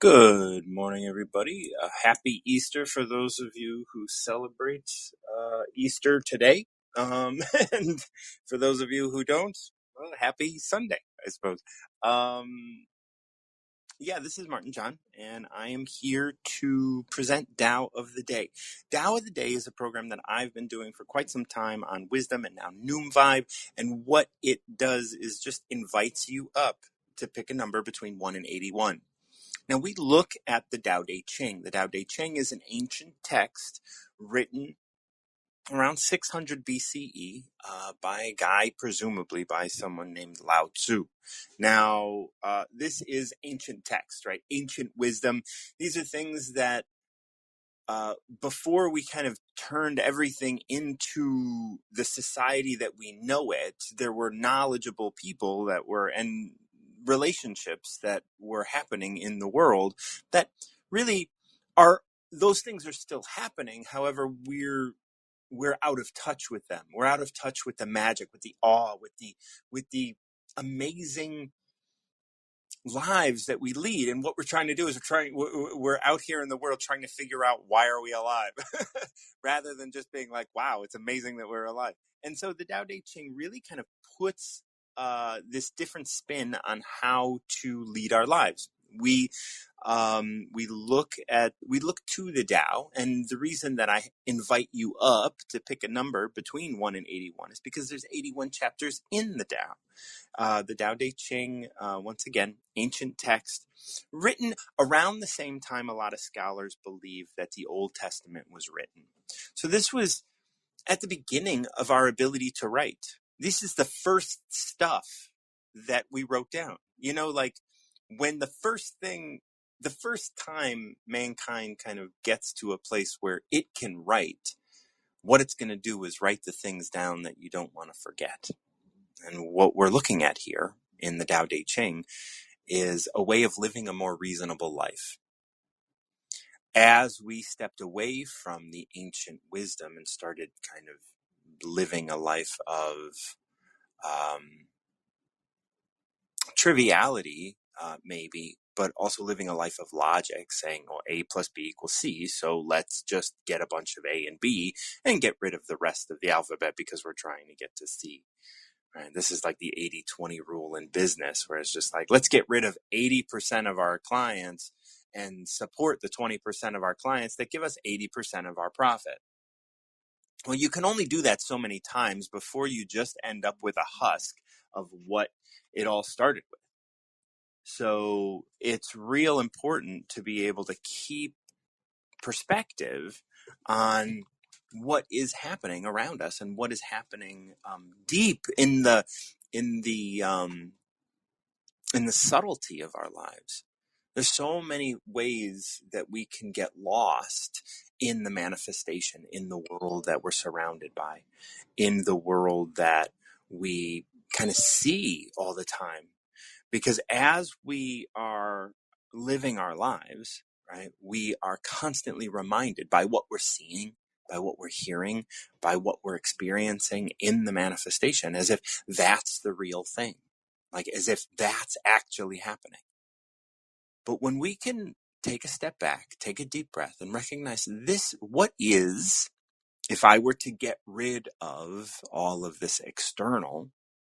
Good morning, everybody. Happy Easter for those of you who celebrate Easter today. And for those of you who don't, well, happy Sunday, I suppose. Yeah, this is Martin John, and I am here to present Tao of the Day. Tao of the Day is a program that I've been doing for quite some time on Wisdom and now Noom Vibe, and what it does is just invites you up to pick a number between 1 and 81. Now, we look at the Tao Te Ching. The Tao Te Ching is an ancient text written around 600 BCE by a guy, presumably by someone named Lao Tzu. Now, this is ancient text, right? Ancient wisdom. These are things that before we kind of turned everything into the society that we know it, there were knowledgeable people and relationships that were happening in the world that really those things are still happening. However, we're out of touch with them. We're out of touch with the magic, with the awe, with the amazing lives that we lead. And what we're trying to do is we're out here in the world trying to figure out, why are we alive, rather than just being like, wow, it's amazing that we're alive. And so the Tao Te Ching really kind of puts this different spin on how to lead our lives. We look to the Tao, and the reason that I invite you up to pick a number between 1 and 81 is because there's 81 chapters in the Tao. The Tao Te Ching, once again, ancient text, written around the same time a lot of scholars believe that the Old Testament was written. So this was at the beginning of our ability to write. This is the first stuff that we wrote down. You know, like when the first time mankind kind of gets to a place where it can write, what it's going to do is write the things down that you don't want to forget. And what we're looking at here in the Tao Te Ching is a way of living a more reasonable life. As we stepped away from the ancient wisdom and started kind of living a life of triviality, maybe, but also living a life of logic, saying, well, A plus B equals C, so let's just get a bunch of A and B and get rid of the rest of the alphabet because we're trying to get to C. Right? This is like the 80-20 rule in business, where it's just like, let's get rid of 80% of our clients and support the 20% of our clients that give us 80% of our profit. Well, you can only do that so many times before you just end up with a husk of what it all started with. So it's real important to be able to keep perspective on what is happening around us and what is happening deep in the subtlety of our lives. There's so many ways that we can get lost in the manifestation, in the world that we're surrounded by, in the world that we kind of see all the time. Because as we are living our lives, right, we are constantly reminded by what we're seeing, by what we're hearing, by what we're experiencing in the manifestation, as if that's the real thing, like as if that's actually happening. But when we can take a step back, take a deep breath, and recognize this, what is, if I were to get rid of all of this external,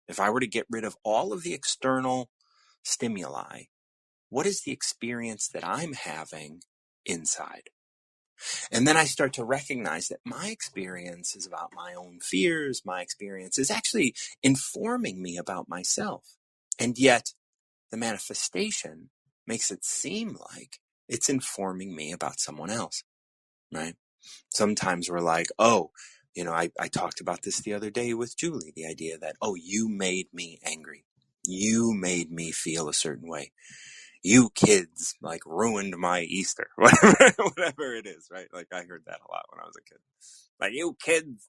if I were to get rid of all of the external stimuli, what is the experience that I'm having inside? And then I start to recognize that my experience is about my own fears. My experience is actually informing me about myself. And yet the manifestation makes it seem like it's informing me about someone else, right? Sometimes we're like, oh, I talked about this the other day with Julie, the idea that, oh, you made me angry. You made me feel a certain way. You kids like ruined my Easter, whatever it is, right? Like I heard that a lot when I was a kid. Like, you kids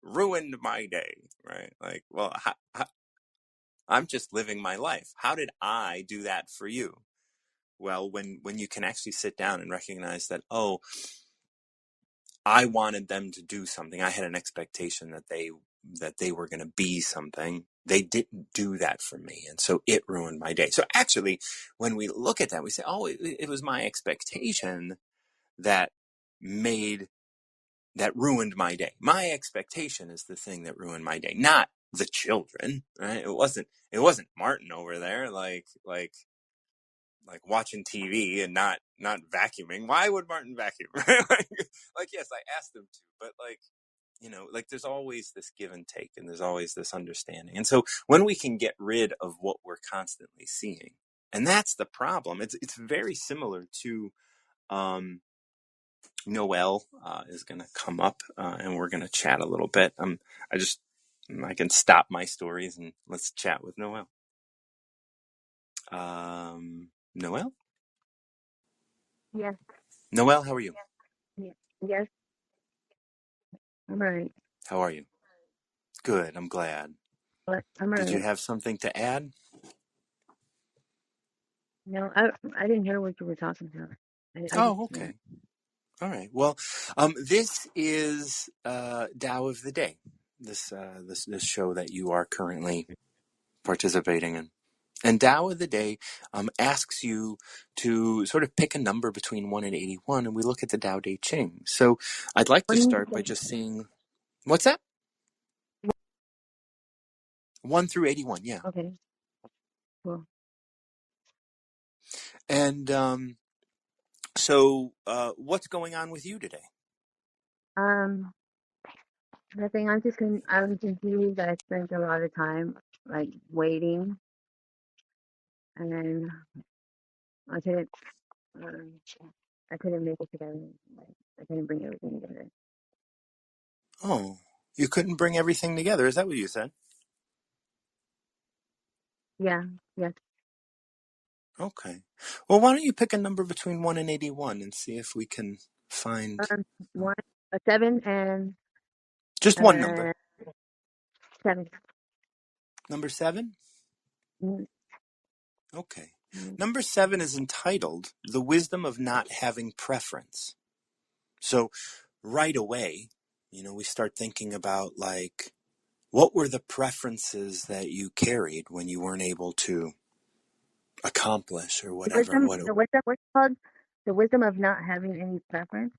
ruined my day, right? Like, well, I'm just living my life. How did I do that for you? Well, when you can actually sit down and recognize that, oh, I wanted them to do something. I had an expectation that they that they were going to be something. They didn't do that for me. And so it ruined my day. So actually, when we look at that, we say, oh, it was my expectation that made, that ruined my day. My expectation is the thing that ruined my day, not the children, right? It wasn't Martin over there, like watching TV and not vacuuming. Why would Martin vacuum? Like, yes, I asked him to, but like there's always this give and take, and there's always this understanding. And so when we can get rid of what we're constantly seeing, and that's the problem. It's very similar to Noel is going to come up, and we're going to chat a little bit. I can stop my stories and let's chat with Noel. Noel? Yes. Noel, how are you? Yes. I'm all right. How are you? Good, I'm glad. I'm all Did you right. have something to add? No, I didn't hear what you were talking about. I just Oh, okay. All right. Well, this is Tao of the Day. This show that you are currently participating in. And Tao of the Day asks you to sort of pick a number between 1 and 81, and we look at the Tao Te Ching. So I'd like what to do you start by think? just seeing, what's that? 1 through 81, yeah. Okay. Cool. And so what's going on with you today? Um, nothing. I'm confused. I spent a lot of time like waiting, and then I couldn't. Um, I couldn't make it together. Like, I couldn't bring everything together. Oh, you couldn't bring everything together. Is that what you said? Yeah. Yes. Okay. Well, why don't you pick a number between 1 and 81 and see if we can find Um, uh, one, a 7 and just one number. 7. Number 7? Mm, Okay. mm. Number 7 is entitled The Wisdom of Not Having Preference. So right away, we start thinking about like, what were the preferences that you carried when you weren't able to accomplish or The whatever? wisdom. The wisdom. What's it called? The wisdom of not having any preference.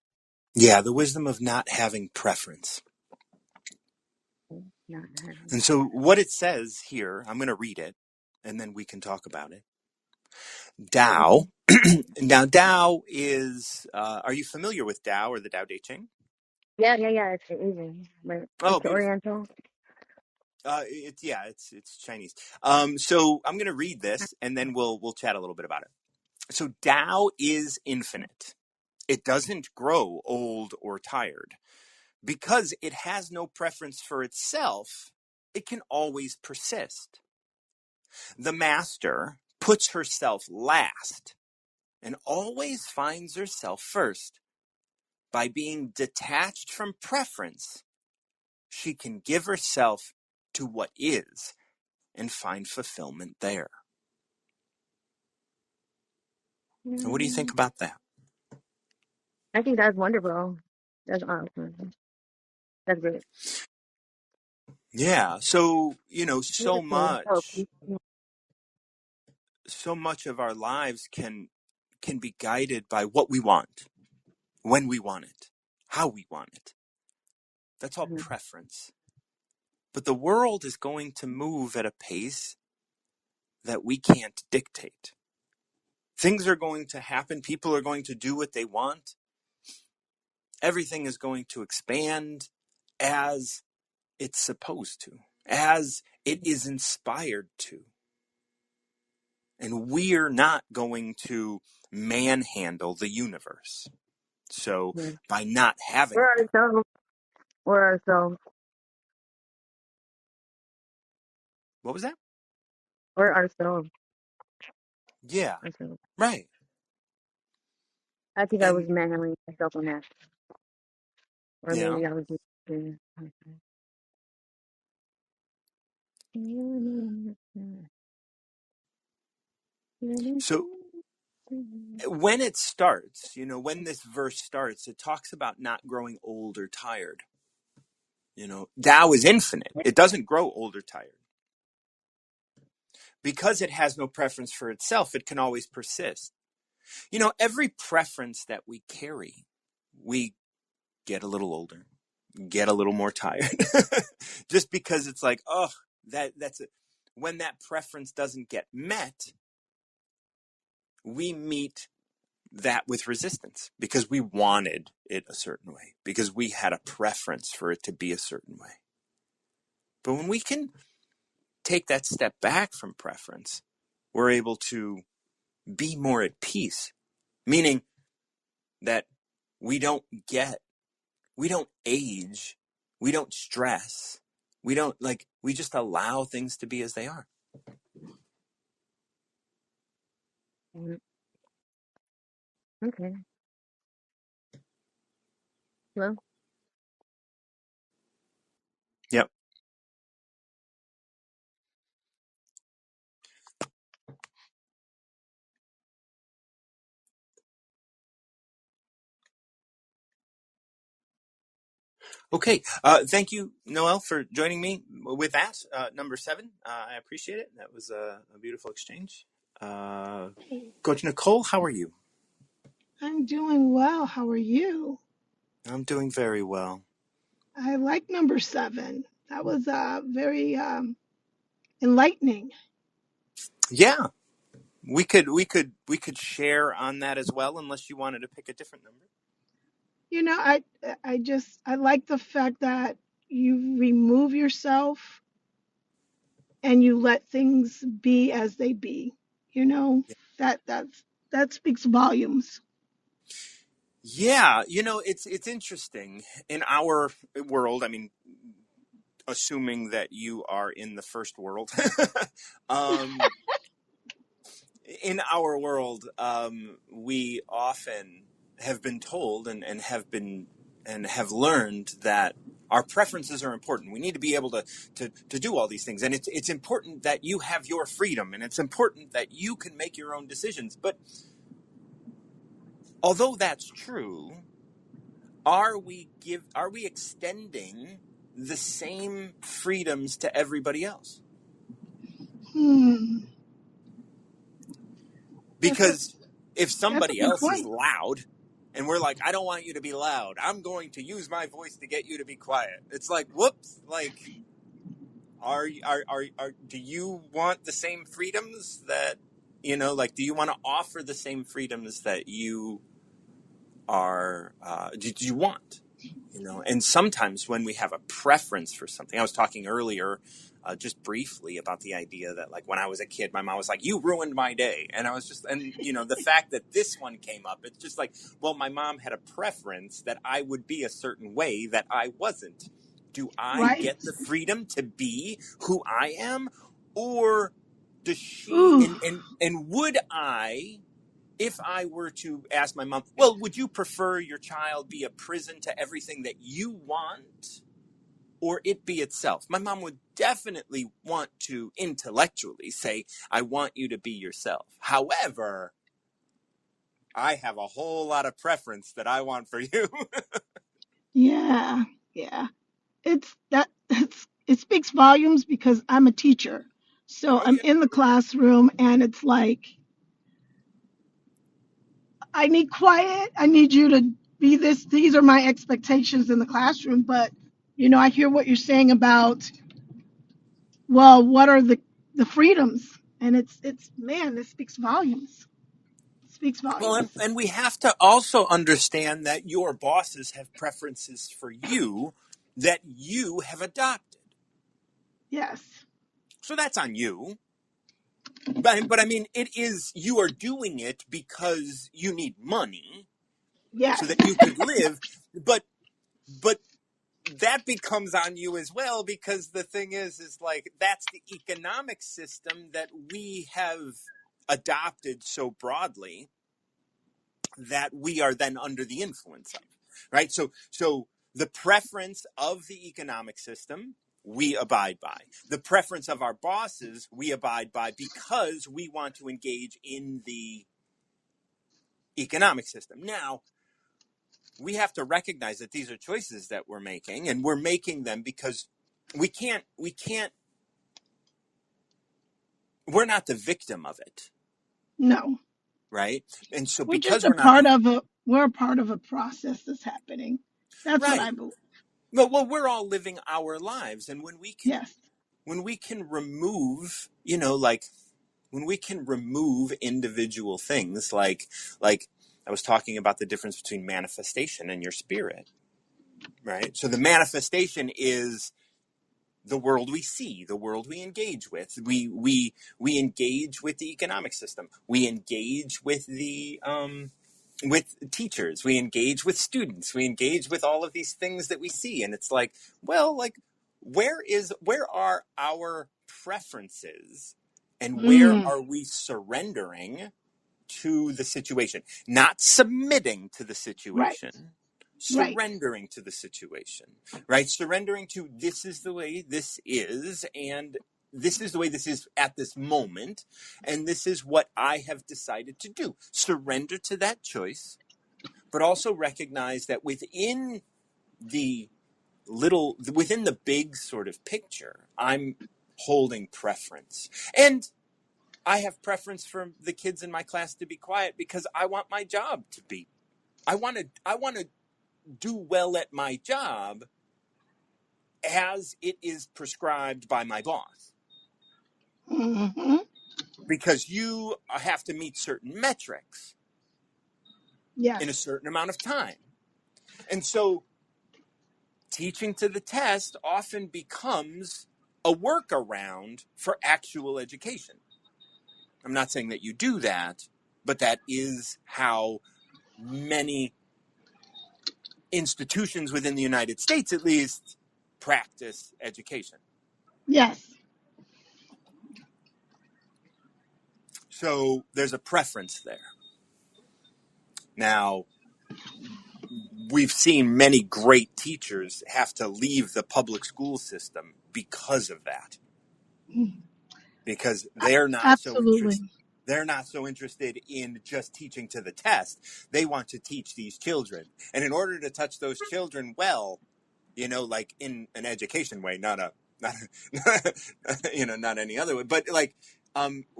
Yeah, the wisdom of not having preference. Not having. And so what it says here, I'm going to read it and then we can talk about it. Okay. Tao. Now, Tao is, are you familiar with Tao or the Tao Te Ching? Yeah. It's easy, but Oh, it's beautiful. Oriental. It's Chinese. So I'm going to read this and then we'll chat a little bit about it. So Tao is infinite. It doesn't grow old or tired. Because it has no preference for itself, it can always persist. The master puts herself last and always finds herself first. By being detached from preference, she can give herself to what is and find fulfillment there. And what do you think Mm, about that? I think that's wonderful. That's awesome. That's great. Yeah, so, Yes, so peaceful. so much of our lives can be guided by what we want, when we want it, how we want it. That's all Mhm. preference. But the world is going to move at a pace that we can't dictate. Things are going to happen. People are going to do what they want. Everything is going to expand as it's supposed to, as it is inspired to. And we're not going to manhandle the universe. So Yeah. by not having Where a are souls? Where are souls? what was that? Where are souls? Yeah, Our souls. right. I think I was And manhandling myself on that, or yeah. maybe I was just. So when it starts, when this verse starts, it talks about not growing old or tired. Tao is infinite. It doesn't grow old or tired. Because it has no preference for itself, it can always persist. Every preference that we carry, we get a little older, get a little more tired. Just because it's like, oh, that's it. When that preference doesn't get met, we meet that with resistance because we wanted it a certain way, because we had a preference for it to be a certain way. But when we can take that step back from preference, we're able to be more at peace, meaning that we don't age, we don't stress, we just allow things to be as they are. Mm, okay. Well, Yep. Okay. Thank you, Noel, for joining me with that. Number 7. I appreciate it. That was a beautiful exchange. Coach Nicole, how are you? I'm doing well. How are you? I'm doing very well. I like number 7. That was very enlightening. Yeah. We could share on that as well, unless you wanted to pick a different number. You know, I like the fact that you remove yourself and you let things be as they be. You know, that speaks volumes. Yeah, it's interesting in our world. I mean, assuming that you are in the first world, um, in our world, we often have been told and have learned that our preferences are important. We need to be able to do all these things, and it's important that you have your freedom, and it's important that you can make your own decisions. But although that's true, are we extending the same freedoms to everybody else? Hmm. That's a Because if that's a somebody good else is point. loud and we're like, I don't want you to be loud, I'm going to use my voice to get you to be quiet. It's like, whoops, like, do you want the same freedoms that, do you want to offer the same freedoms that you are, do you want? And sometimes when we have a preference for something, I was talking earlier, just briefly about the idea that, like, when I was a kid, my mom was like, you ruined my day. And I was just, and the fact that this one came up, it's just like, well, my mom had a preference that I would be a certain way that I wasn't. Do I Right. get the freedom to be who I am? Or does she, Ooh. and would I, if I were to ask my mom, well, would you prefer your child be a prison to everything that you want, or it be itself? My mom would definitely want to intellectually say, I want you to be yourself. However, I have a whole lot of preference that I want for you. Yeah. Yeah. It speaks volumes because I'm a teacher. So Oh, I'm yeah. in the classroom and it's like I need quiet. I need you to be this. These are my expectations in the classroom. But, I hear what you're saying about, well, what are the freedoms? And man, this speaks volumes. It speaks Well, volumes. and we have to also understand that your bosses have preferences for you that you have adopted. Yes. So that's on you. But I mean, you are doing it because you need money so Yes. that you could live. But that becomes on you as well, because the thing is like, that's the economic system that we have adopted so broadly that we are then under the influence of, right? So the preference of the economic system, we abide by. The preference of our bosses, we abide by, because we want to engage in the economic system. Now, we have to recognize that these are choices that we're making, and we're making them because we can't we're not the victim of it, No, right? And so we're just because a we're not part the of a process that's happening. That's what right, I believe. well, we're all living our lives, and Yes. when we can remove, like when we can remove individual things, like I was talking about the difference between manifestation and your spirit, right? So the manifestation is the world we see, the world we engage with. We engage with the economic system. We engage with teachers. We engage with students. We engage with all of these things that we see, and it's like, well, like where are our preferences, and where Mm, are we surrendering to the situation, not submitting to the right. situation, Right. surrendering to the situation, right? Surrendering to this is the way this is, and this is the way this is at this moment, and this is what I have decided to do. Surrender to that choice, but also recognize that the within the big sort of picture, I'm holding preference. And I have preference for the kids in my class to be quiet because I want my job to be. I want to do well at my job as it is prescribed by my boss. Hmm. Because you have to meet certain metrics Yes. in a certain amount of time. And so teaching to the test often becomes a workaround for actual education. I'm not saying that you do that, but that is how many institutions within the United States, at least, practice education. Yes. So there's a preference there. Now, we've seen many great teachers have to leave the public school system because of that, Mm, because they're not so absolutely. interested. They're not so interested in just teaching to the test. They want to teach these children. And in order to touch those children well, like in an education way, not not any other way, but like,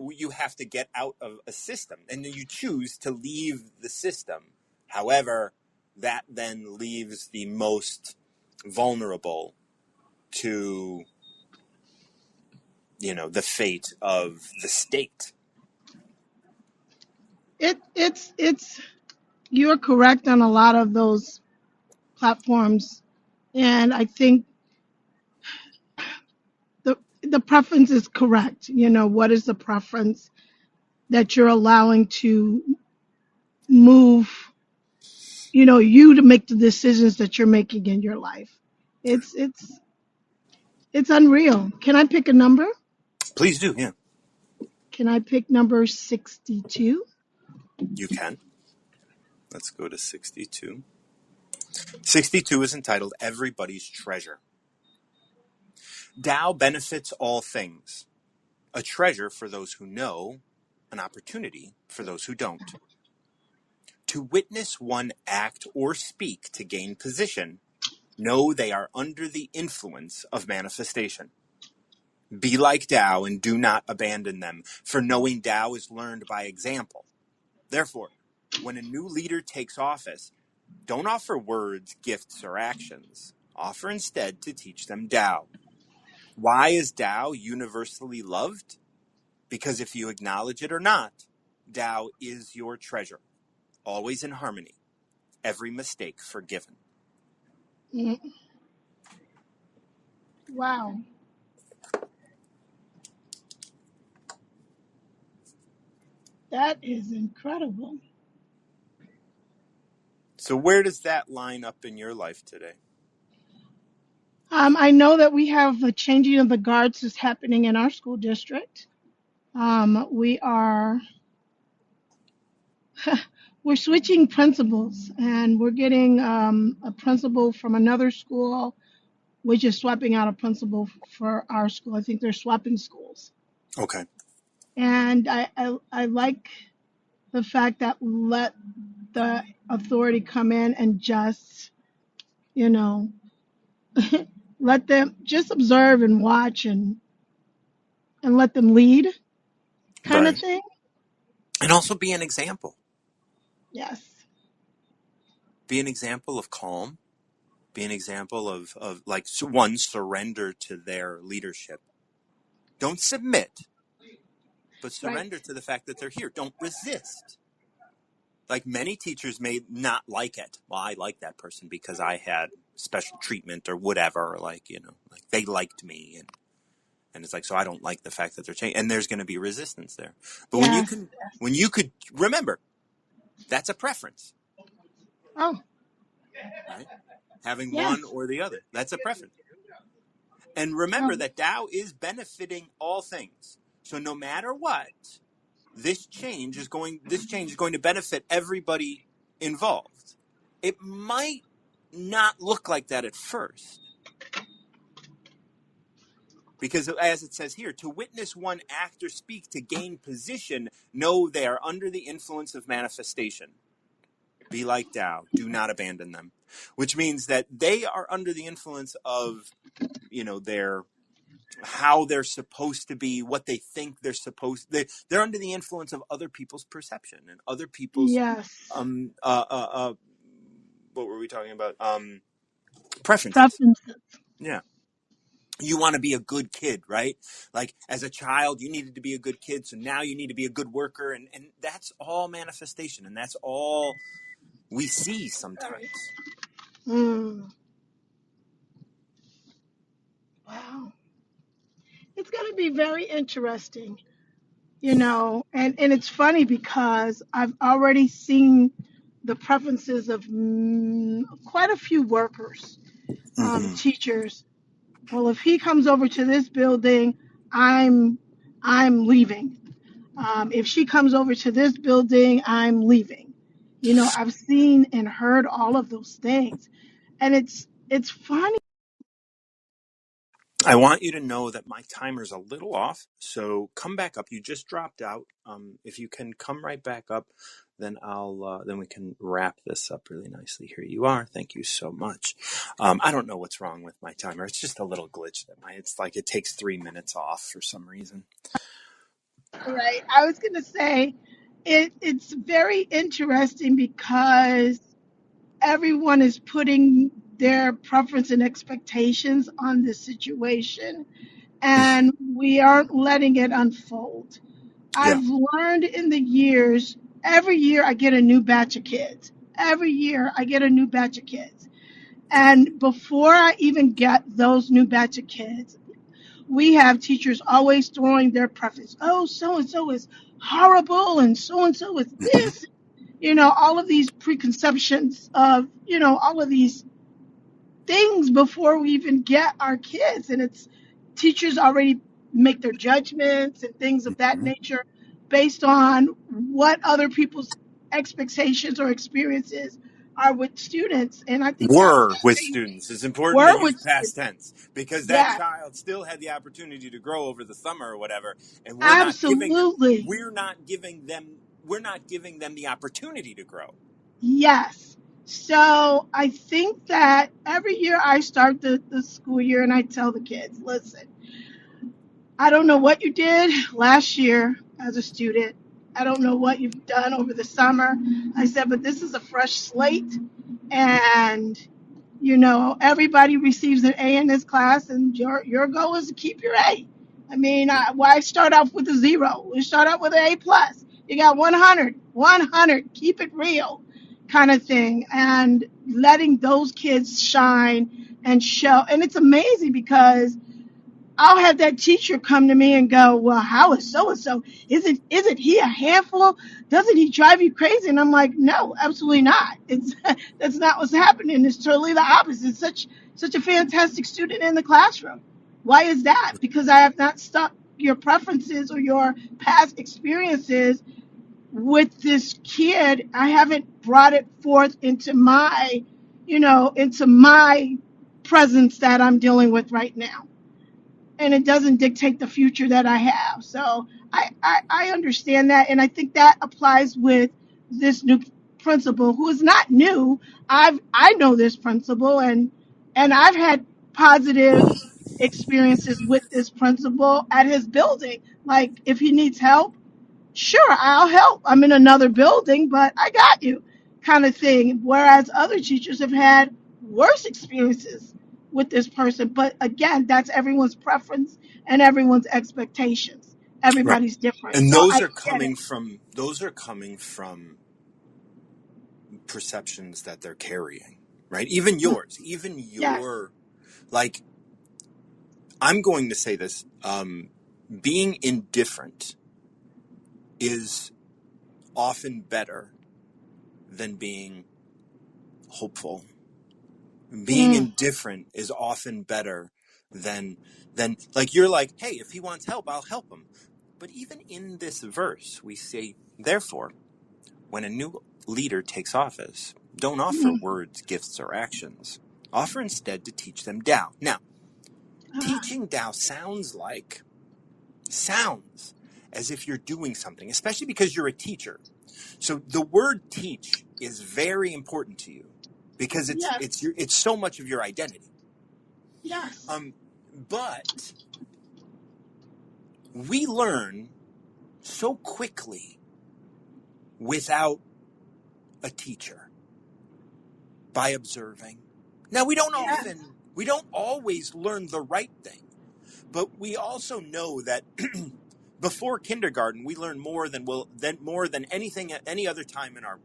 you have to get out of a system, and then you choose to leave the system. However, that then leaves the most vulnerable to, the fate of the state. It's you're correct on a lot of those platforms, and I think the preference is correct. What is the preference that you're allowing to move, you to make the decisions that you're making in your life. It's it's it's unreal. Can I pick a number? Please do, yeah. Can I pick number 62? You can. Let's go to 62. 62 is entitled Everybody's Treasure. Tao benefits all things, a treasure for those who know, an opportunity for those who don't. To witness one act or speak to gain position, know they are under the influence of manifestation. Be like Tao and do not abandon them, for knowing Tao is learned by example. Therefore, when a new leader takes office, don't offer words, gifts, or actions. Offer instead to teach them Tao. Why is Tao universally loved? Because if you acknowledge it or not, Tao is your treasure, always in harmony, every mistake forgiven. Mm, wow, that is incredible. So where does that line up in your life today? I know that we have a changing of the guards is happening in our school district. We are we're switching principals, and we're getting a principal from another school, which is swapping out a principal for our school. I think they're swapping schools, Okay. and I like the fact that the authority come in and just, you know, let them just observe and watch and let them lead kind of Right. thing. And also be an example. Yes. Be an example of calm. Be an example of like one, surrender to their leadership. Don't submit, but Right. surrender to the fact that they're here. Don't resist. Like many teachers may not like it. Well, I like that person because I had special treatment or whatever. Or like, like they liked me, and it's like, so I don't like the fact that they're changing, and there's going to be resistance there. But Yes. when you could remember, that's a preference, Oh, right? Having one yes. or the other, that's a preference. And remember Oh, that Tao is benefiting all things. So no matter what, this change is going to benefit everybody involved. It might not look like that at first, because as it says here, to witness one act or speak to gain position, know they are under the influence of manifestation. Be like Tao, do not abandon them. Which means that they are under the influence of, their how they're supposed to be, what they think they're under the influence of other people's perception and other people's yes. um uh uh, uh what were we talking about, preferences. Preferences. Yeah, you want to be a good kid, right? Like as a child you needed to be a good kid, so now you need to be a good worker, and that's all manifestation, and that's all we see sometimes. Mm, wow. It's going to be very interesting, and it's funny because I've already seen the preferences of quite a few workers, Mm-hmm. teachers. Well, if he comes over to this building, I'm I'm leaving. If she comes over to this building, I'm leaving. I've seen and heard all of those things, and it's funny. I want you to know that my timer's a little off, so come back up. You just dropped out. If you can come right back up, then then we can wrap this up really nicely. Here you are. Thank you so much. I don't know what's wrong with my timer. It's just a little glitch it's like it takes 3 minutes off for some reason. Right. I was going to say it's very interesting because everyone is putting their preference and expectations on this situation, Mhm. and we aren't letting it unfold. Yeah. I've learned in the years, every year I get a new batch of kids. Every year I get a new batch of kids. And before I even get those new batch of kids, we have teachers always throwing their preference. Oh, so and so is horrible, and so is Hmm. this. All of these preconceptions of, all of these things before we even get our kids. And it's teachers already make their judgments and things of that Hmm. nature based on what other people's expectations or experiences are with students. And I think that's Were with very, students. It's important to were use with past students. tense because that Yeah, child still had the opportunity to grow over the summer or whatever, and absolutely. we're not giving them the opportunity to grow. Yes. So I think that every year I start the school year and I tell the kids, listen, I don't know what you did last year as a student. I don't know what you've done over the summer. I said, but this is a fresh slate. And, everybody receives an A in this class, and your goal is to keep your A. I mean, why start off with a zero? We start out with an A plus. You got 100, 100, keep it real kind of thing. And letting those kids shine and show. And it's amazing because I'll have that teacher come to me and go, "Well, how is so and so? Isn't he a handful? Doesn't he drive you crazy?" And I'm like, "No, absolutely not. It's that's not what's happening. It's totally the opposite. Such a fantastic student in the classroom. Why is that? Because I have not stuck your preferences or your past experiences with this kid. I haven't brought it forth into my presence that I'm dealing with right now, and it doesn't dictate the future that I have." So I understand that, and I think that applies with this new. principal who is not new. I know this principal, and I've had positive experiences with this principal at his building. Like if he needs help, sure, I'll help. I'm in another building, but I got you, kind of thing. Whereas other teachers have had worse experiences with this person. But again, that's everyone's preference and everyone's expectations. Right. Everybody's different. And So those I are get it. coming from perceptions that they're carrying, right? Even Mm, yours, even yes, your, like, I'm going to say this, being indifferent is often better than being hopeful. Being mm, indifferent is often better than like you're like, hey, if he wants help, I'll help him. But even in this verse, we say, therefore, when a new leader takes office, don't offer mm. words, gifts, or actions. Offer instead to teach them Tao. Now, Ah, teaching Tao sounds as if you're doing something, especially because you're a teacher. So the word teach is very important to you because yes, it's so much of your identity. yes, But we learn so quickly without a teacher by observing. Now yes, we don't always learn the right thing, but we also know that before kindergarten we learn more than anything at any other time in our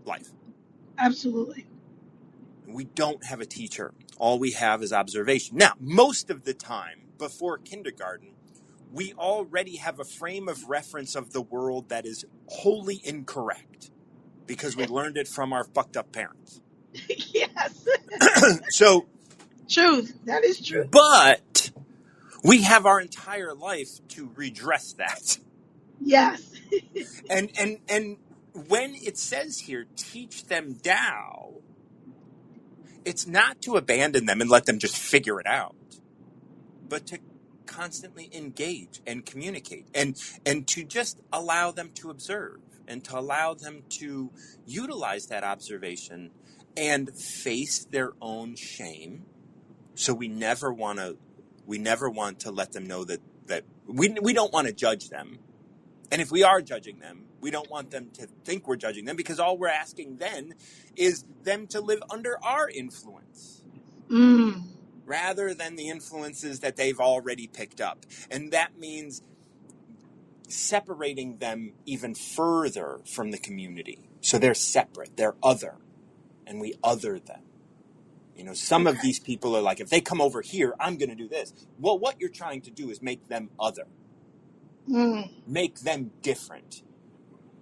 life. absolutely. We don't have a teacher. All we have is observation. Now, most of the time before kindergarten, we already have a frame of reference of the world that is wholly incorrect because we learned it from our fucked up parents. Yes, So, truth. That is true. but we have our entire life to redress that. Yes, And when it says here, teach them Tao, it's not to abandon them and let them just figure it out, but to constantly engage and communicate and to just allow them to observe and to allow them to utilize that observation and face their own shame. So we never want to let them know that we don't want to judge them. And if we are judging them, we don't want them to think we're judging them because all we're asking then is them to live under our influence mm, rather than the influences that they've already picked up. And that means separating them even further from the community. So they're separate, they're other, and we other them. You know, some of okay. these people are like, if they come over here, I'm going to do this. Well, what you're trying to do is make them other, Mm, make them different.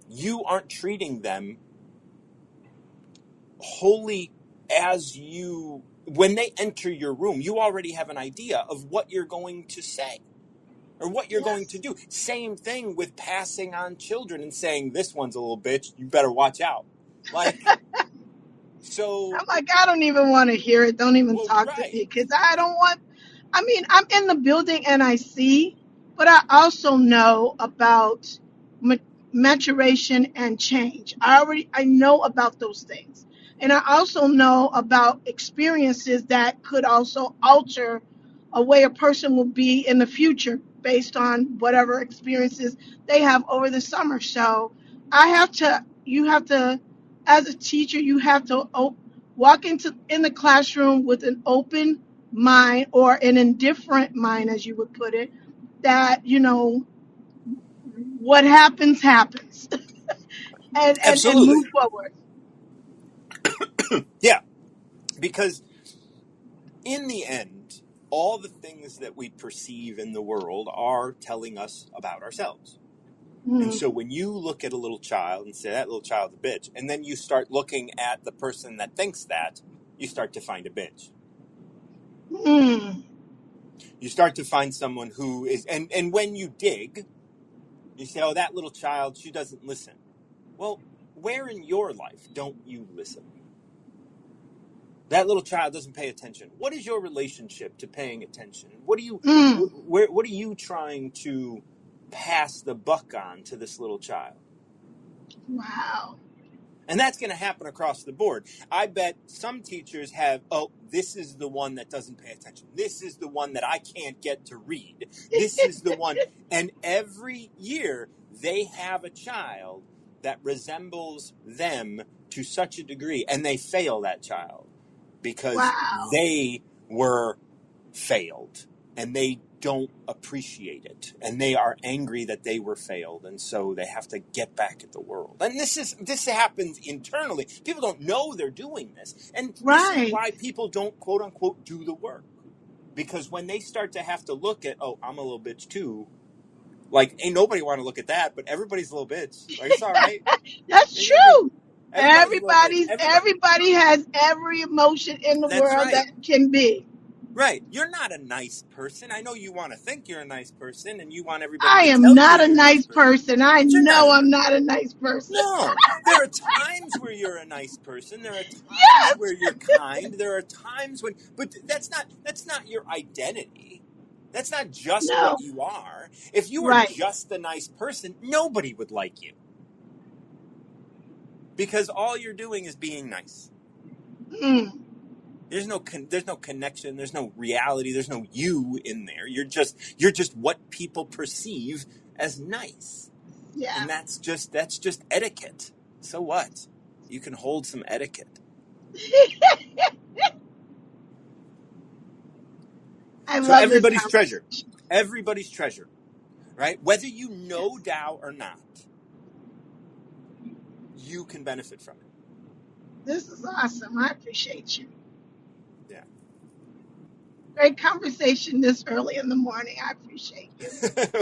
You aren't treating them wholly as you, when they enter your room, you already have an idea of what you're going to say or what you're going yes. to do. Same thing with passing on children and saying, this one's a little bitch, you better watch out. Like, so, I'm like, I don't even want to hear it. Don't even well, talk to right. me because I don't want. I mean, I'm in the building and I see, but I also know about ma- maturation and change. I know about those things, and I also know about experiences that could also alter a way a person will be in the future based on whatever experiences they have over the summer. So I have to. You have to, as a teacher, you have to walk into in the classroom with an open mind or an indifferent mind, as you would put it, that what happens happens, and Absolutely. move forward. Yeah. Because in the end, all the things that we perceive in the world are telling us about ourselves. And Mm, so when you look at a little child and say, that little child's a bitch, and then you start looking at the person that thinks that, you start to find a bitch. mm, You start to find someone who is, and when you dig, you say, oh, that little child, she doesn't listen. Well, where in your life don't you listen? That little child doesn't pay attention. What is your relationship to paying attention? mm. What are you trying to pass the buck on to this little child? Wow. And that's going to happen across the board. I bet some teachers have, oh, this is the one that doesn't pay attention. This is the one that I can't get to read. This is the one. And every year they have a child that resembles them to such a degree, and they fail that child because Wow. they were failed and they don't appreciate it, and they are angry that they were failed, and so they have to get back at the world. And this happens internally. People don't know they're doing this, and this is Right. why people don't quote unquote do the work, because when they start to have to look at, oh, I'm a little bitch too, like ain't nobody want to look at that, but everybody's a little bitch. Like, it's all right. That's You're gonna be true. everybody's a little bitch. Everybody has every emotion in the That's world right. that can be. Right. You're not a nice person. I know you want to think you're a nice person and you want everybody I to am tell you not a you're a nice nice person, person. I but you're not know a I'm nice not a person. nice person. No. There are times where you're a nice person. There are times Yes. where you're kind. There are times when, but that's not your identity. That's not just No. what you are. If you were Right. just a nice person, nobody would like you, because all you're doing is being nice. Mm. There's no connection. There's no reality. There's no you in there. You're just what people perceive as nice, Yeah. and that's just etiquette. So what? You can hold some etiquette. I So love this everybody's treasure, right? Whether you know Tao or not, you can benefit from it. This is awesome. I appreciate you. Yeah. Great conversation this early in the morning. I appreciate you.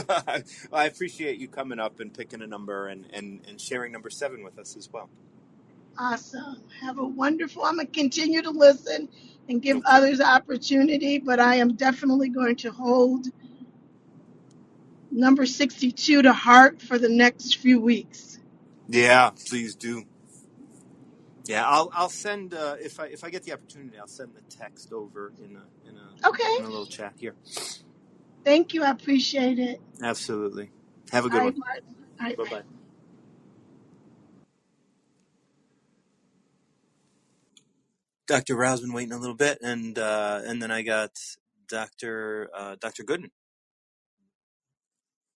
Well, I appreciate you coming up and picking a number and sharing number 7 with us as well. Awesome. Have a wonderful. I'm going to continue to listen and give Okay. others opportunity, but I am definitely going to hold number 62 to heart for the next few weeks. Yeah, please do. Yeah, I'll send if I get the opportunity, I'll send the text over Okay. in a little chat here. Thank you. I appreciate it. Absolutely. Have a All good one. right, Martin. All right, Bye bye. bye. Dr. Rao's been waiting a little bit, and then I got Dr. Gooden.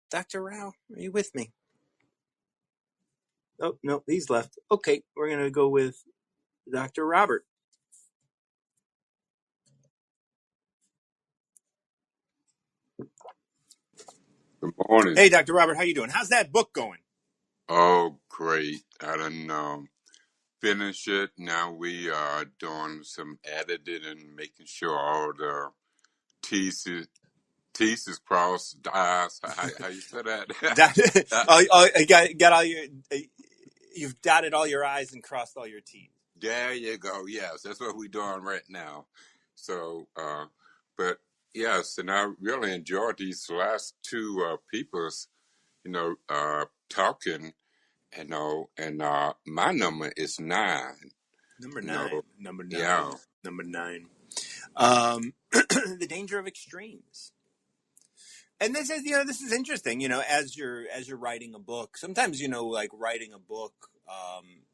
Dr. Rao, are you with me? Oh no, he's left. Okay, we're gonna go with Dr. Robert. Good morning. Hey, Dr. Robert, how you doing? How's that book going? Oh, great. I done finished it. Now we are doing some editing and making sure all the T's is crossed, I's. How you say that? You got all your you've dotted all your I's and crossed all your T's. There you go. Yes, that's what we're doing right now. So, but yes, and I really enjoyed these last two people's, talking. And my number is 9. Number You know, nine. Number nine. yeah. Number nine. The danger of extremes. And this is interesting. As you're writing a book, sometimes like writing a book,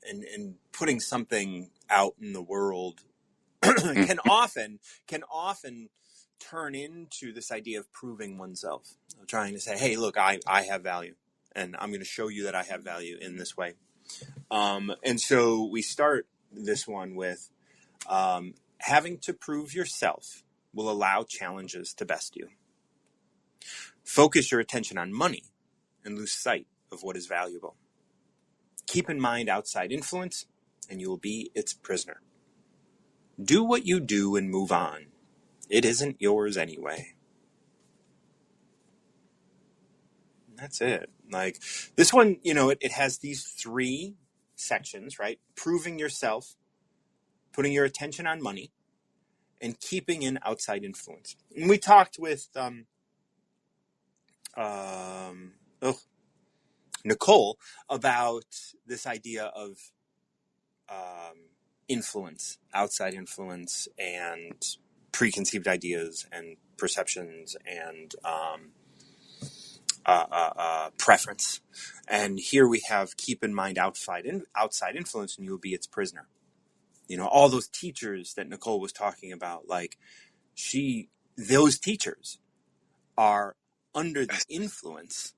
and putting something out in the world Mm. can often turn into this idea of proving oneself, trying to say, hey, look, I have value, and I'm going to show you that I have value in this way. And so we start this one with having to prove yourself will allow challenges to best you. Focus your attention on money and lose sight of what is valuable. Keep in mind outside influence, and you will be its prisoner. Do what you do and move on. It isn't yours anyway. And that's it. Like this one, it has these 3 sections, right? Proving yourself, putting your attention on money, and keeping in outside influence. And we talked with Nicole about this idea of influence, outside influence, and preconceived ideas and perceptions, and preference. And here we have keep in mind outside influence, and you will be its prisoner. All those teachers that Nicole was talking about, like those teachers are under the influence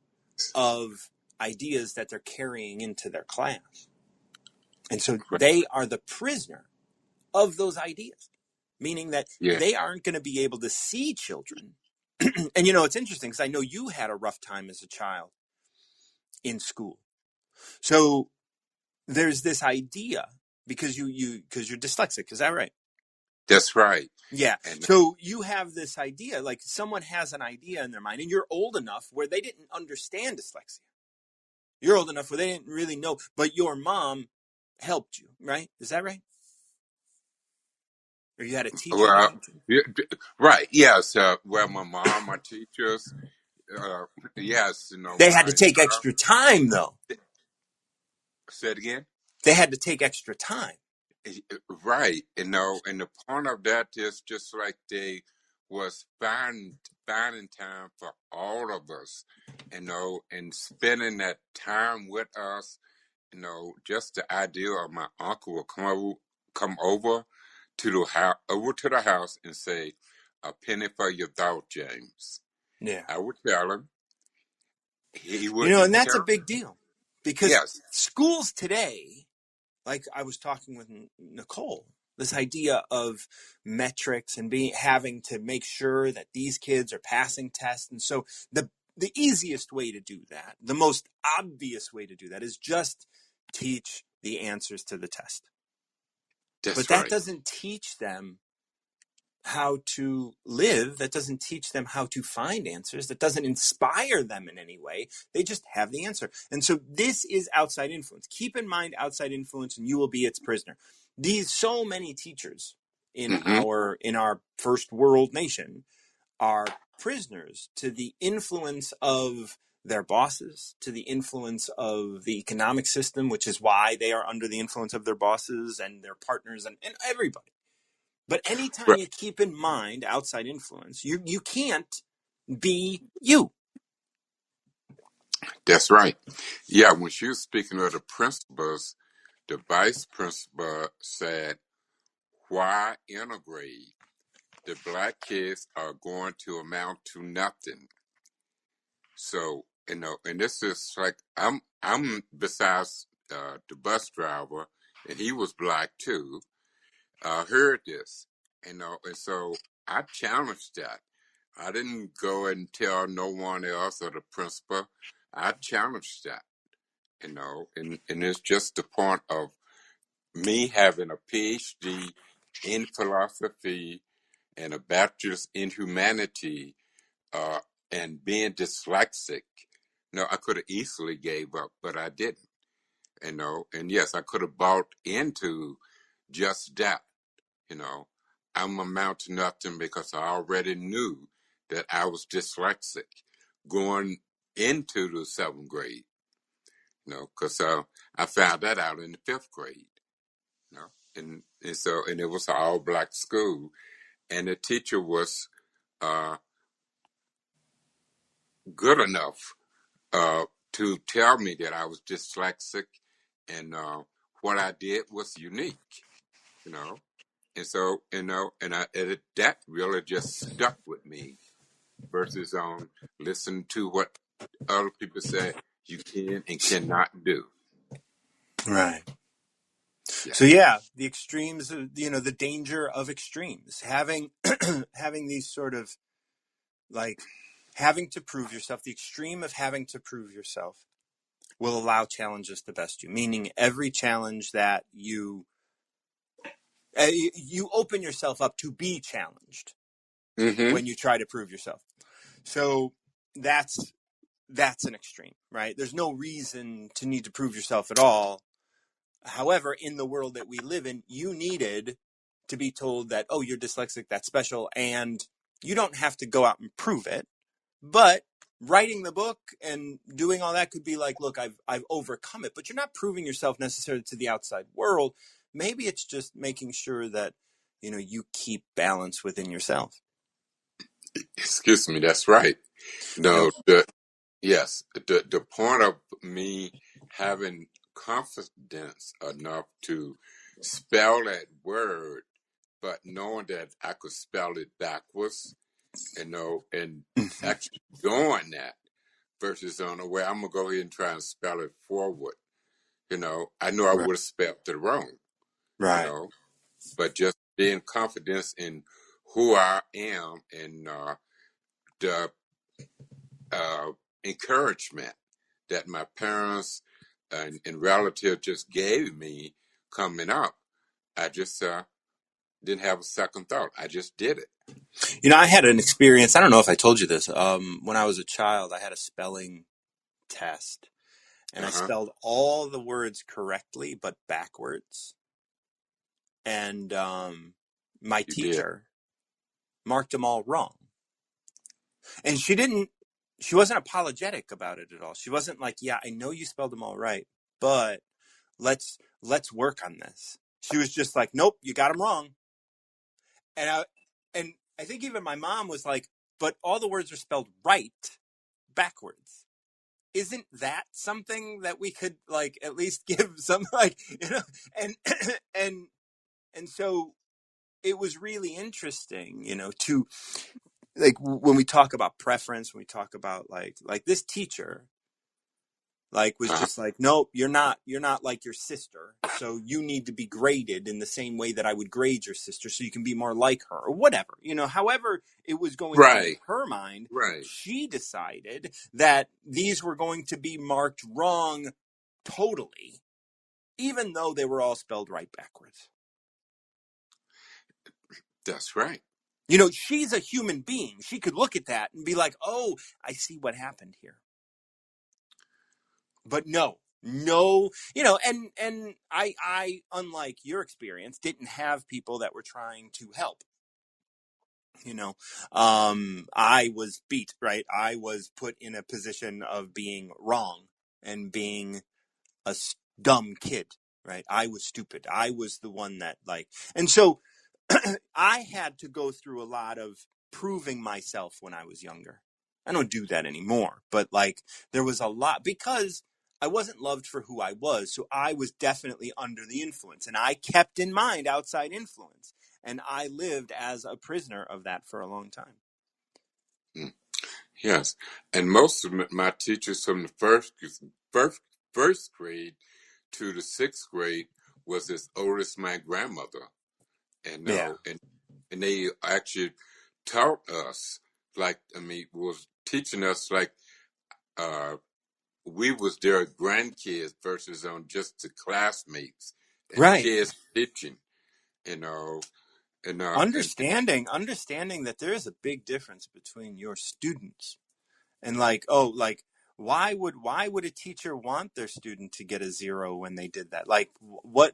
of ideas that they're carrying into their class. And so Right. they are the prisoner of those ideas, meaning that Yeah. they aren't going to be able to see children. And it's interesting because I know you had a rough time as a child in school. So there's this idea because because you're dyslexic. Is that right? That's right. Yeah. And So you have this idea, like someone has an idea in their mind, and you're old enough where they didn't understand dyslexia. You're old enough where they didn't really know, but your mom helped you, right? Is that right? Or you had a teacher that well, helped you? yeah, right. Yes. Well, my mom, my teachers, yes, They had to my take extra time, though. say it again. They had to take extra time. Right. And the point of that is just like they was finding time for all of us, and spending that time with us. Just the idea of my uncle will come over to the house and say, "A penny for your thought, James." Yeah. I would tell him. He wouldn't And that's a tell big me. deal because Yes, schools today, like I was talking with Nicole, this idea of metrics and having to make sure that these kids are passing tests. And so the easiest way to do that, the most obvious way to do that is just teach the answers to the test. But that's that right. doesn't teach them how to live. That doesn't teach them how to find answers. That doesn't inspire them in any way. They just have the answer. And so this is outside influence. Keep in mind outside influence, and you will be its prisoner. So many teachers in Mm-hmm. our first world nation are prisoners to the influence of their bosses, to the influence of the economic system, which is why they are under the influence of their bosses and their partners and everybody. But anytime Right. you keep in mind outside influence, you can't be you. That's right. Yeah, when she was speaking of the principals, the vice principal said, "Why integrate? The black kids are going to amount to nothing." So, and this is like I'm besides the bus driver, and he was black too. Heard this, and so I challenged that. I didn't go and tell no one else or the principal. I challenged that, and it's just the point of me having a PhD in philosophy and a bachelor's in humanity, uh, and being dyslexic. I could have easily gave up, but I didn't. And yes, I could have bought into just that. You know, I'm amount to nothing because I already knew that I was dyslexic going into the seventh grade. Because I found that out in the fifth grade. You know, and it was an all black school, and the teacher was uh, good enough to tell me that I was dyslexic, and what I did was unique. You know, and so that really just stuck with me versus listen to what other people say you can and cannot do. Right. Yeah. So yeah, the extremes, the danger of extremes, having having these sort of like having to prove yourself, the extreme of having to prove yourself will allow challenges to best you, meaning every challenge that you open yourself up to be challenged Mm-hmm. when you try to prove yourself. So that's an extreme, right? There's no reason to need to prove yourself at all. However, in the world that we live in, you needed to be told that, oh, you're dyslexic, that's special, and you don't have to go out and prove it. But writing the book and doing all that could be like, look, I've overcome it, but you're not proving yourself necessarily to the outside world. Maybe it's just making sure that, you keep balance within yourself. Excuse me. That's right. You know, No. Yes, the point of me having confidence enough to spell that word, but knowing that I could spell it backwards, and Mhm. actually doing that versus on the way I'm gonna go ahead and try and spell it forward. I know I Right. would have spelled it wrong, you Right. know, but just being confident in who I am and the uh, encouragement that my parents and relatives just gave me coming up. I just didn't have a second thought. I just did it. I had an experience. I don't know if I told you this. When I was a child, I had a spelling test, and I Uh-huh. spelled all the words correctly, but backwards. And my You did. teacher marked them all wrong. And she wasn't apologetic about it at all. She wasn't like, yeah, I know you spelled them all right, but let's work on this. She was just like, nope, you got them wrong. And I think even my mom was like, but all the words are spelled right backwards. Isn't that something that we could like at least give some and and and so it was really interesting, to like when we talk about preference, when we talk about like this teacher like was Uh-huh. just like, nope, you're not like your sister, so you need to be graded in the same way that I would grade your sister so you can be more like her or whatever, however it was going on in Right. her mind. Right. She decided that these were going to be marked wrong totally, even though they were all spelled right backwards. That's right. She's a human being. She could look at that and be like, oh, I see what happened here. But no, and I, unlike your experience, didn't have people that were trying to help. I was beat, right? I was put in a position of being wrong and being a dumb kid, right? I was stupid. I was the one that and so I had to go through a lot of proving myself when I was younger. I don't do that anymore, but there was a lot because I wasn't loved for who I was. So I was definitely under the influence, and I kept in mind outside influence, and I lived as a prisoner of that for a long time. Mm. Yes. And most of my teachers from the first, first grade to the sixth grade was as old as my grandmother. And Yeah. and they actually taught us was teaching us uh we was their grandkids versus on just the classmates and the Right. kids teaching, you know, and Understanding that there is a big difference between your students and why would a teacher want their student to get a 0 when they did that? Like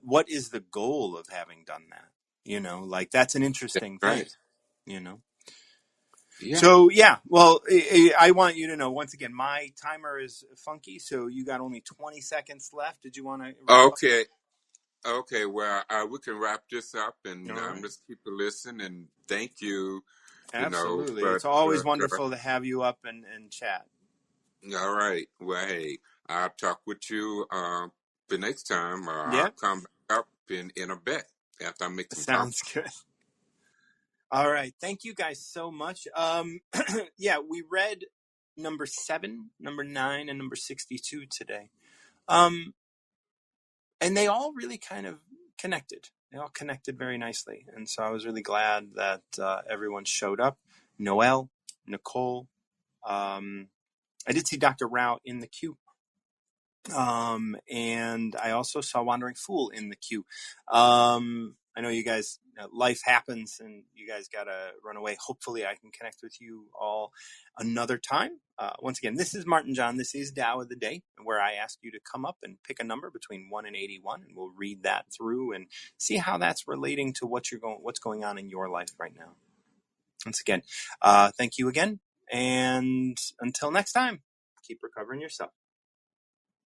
what is the goal of having done that? That's an that's interesting thing, right. you know. Yeah. So yeah, well, I want you to know once again, my timer is funky, so you got only 20 seconds left. Did you want to wrap up? Okay. Okay. Well, we can wrap this up, and All right. just keep a listen and thank you. Absolutely. But It's always wonderful to have you up and chat. all right. Well, hey, I'll talk with you the next time. I'll Yeah, come back up in a bit after I make some sounds coffee. good. All right. Thank you guys so much. Yeah, we read number 7, number 9, and number 62 today. Um, and they all really kind of connected. They all connected very nicely. And so I was really glad that everyone showed up. Noelle, Nicole. I did see Dr. Rao in the queue. And I also saw Wandering Fool in the queue. I know you guys, life happens and you guys got to run away. Hopefully I can connect with you all another time. Once again, this is Martin John. This is Tao of the Day, where I ask you to come up and pick a number between 1 and 81, and we'll read that through and see how that's relating to what's going on in your life right now. Once again, thank you again. And until next time, keep recovering yourself.